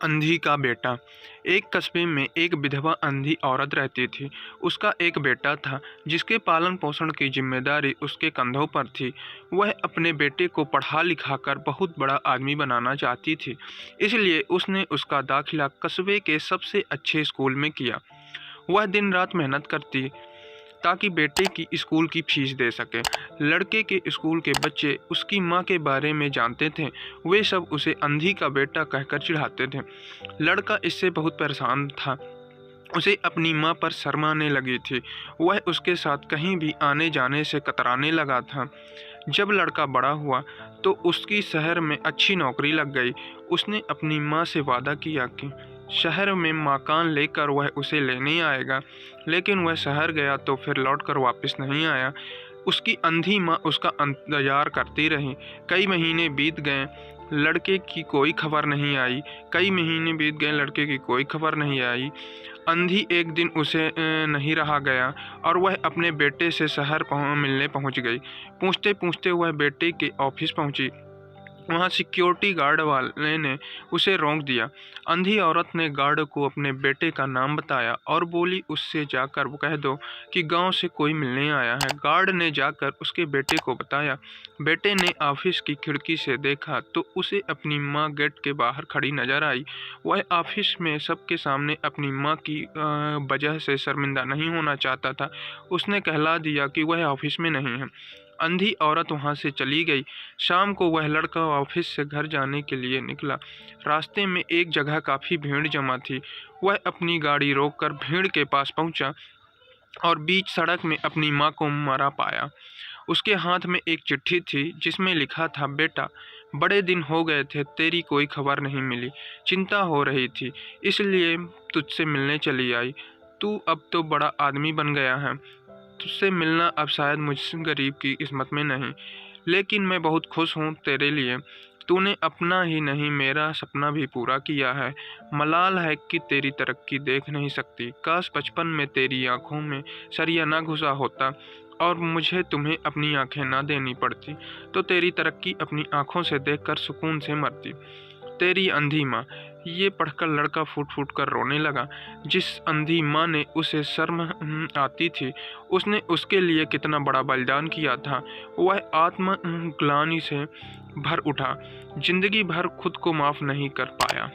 अंधी का बेटा। एक कस्बे में एक विधवा अंधी औरत रहती थी। उसका एक बेटा था जिसके पालन पोषण की जिम्मेदारी उसके कंधों पर थी। वह अपने बेटे को पढ़ा लिखाकर बहुत बड़ा आदमी बनाना चाहती थी, इसलिए उसने उसका दाखिला कस्बे के सबसे अच्छे स्कूल में किया। वह दिन रात मेहनत करती ताकि बेटे की स्कूल की फीस दे सके। लड़के के स्कूल के बच्चे उसकी माँ के बारे में जानते थे। वे सब उसे अंधी का बेटा कहकर चिढ़ाते थे। लड़का इससे बहुत परेशान था। उसे अपनी माँ पर शर्म आने लगी थी। वह उसके साथ कहीं भी आने जाने से कतराने लगा था। जब लड़का बड़ा हुआ तो उसकी शहर में अच्छी नौकरी लग गई। उसने अपनी माँ से वादा किया कि शहर में मकान लेकर वह उसे लेने आएगा, लेकिन वह शहर गया तो फिर लौटकर वापस नहीं आया। उसकी अंधी माँ उसका इंतजार करती रही। कई महीने बीत गए, लड़के की कोई खबर नहीं आई। कई महीने बीत गए, लड़के की कोई खबर नहीं आई। अंधी एक दिन उसे नहीं रहा गया और वह अपने बेटे से शहर मिलने पहुंच गई। पूछते पूछते वह बेटे के ऑफिस पहुंची। वहाँ सिक्योरिटी गार्ड वाले ने उसे रोक दिया। अंधी औरत ने गार्ड को अपने बेटे का नाम बताया और बोली, उससे जाकर वो कह दो कि गांव से कोई मिलने आया है। गार्ड ने जाकर उसके बेटे को बताया। बेटे ने ऑफिस की खिड़की से देखा तो उसे अपनी माँ गेट के बाहर खड़ी नजर आई। वह ऑफिस में सबके सामने अपनी माँ की वजह से शर्मिंदा नहीं होना चाहता था। उसने कहला दिया कि वह ऑफिस में नहीं है। अंधी औरत वहां से चली गई। शाम को वह लड़का ऑफिस से घर जाने के लिए निकला। रास्ते में एक जगह काफ़ी भीड़ जमा थी। वह अपनी गाड़ी रोककर भीड़ के पास पहुंचा और बीच सड़क में अपनी माँ को मरा पाया। उसके हाथ में एक चिट्ठी थी जिसमें लिखा था, बेटा, बड़े दिन हो गए थे, तेरी कोई खबर नहीं मिली। चिंता हो रही थी, इसलिए तुझसे मिलने चली आई। तू अब तो बड़ा आदमी बन गया है। तुझसे मिलना अब शायद मुझ गरीब की किस्मत में नहीं, लेकिन मैं बहुत खुश हूँ तेरे लिए। तूने अपना ही नहीं मेरा सपना भी पूरा किया है। मलाल है कि तेरी तरक्की देख नहीं सकती। काश बचपन में तेरी आंखों में सरिया ना घुसा होता और मुझे तुम्हें अपनी आंखें ना देनी पड़ती, तो तेरी तरक्की अपनी आंखों से देखकर सुकून से मरती। तेरी अंधी माँ। ये पढ़कर लड़का फूट फूट कर रोने लगा। जिस अंधी माँ ने उसे शर्म आती थी, उसने उसके लिए कितना बड़ा बलिदान किया था। वह आत्मग्लानि से भर उठा, जिंदगी भर खुद को माफ नहीं कर पाया।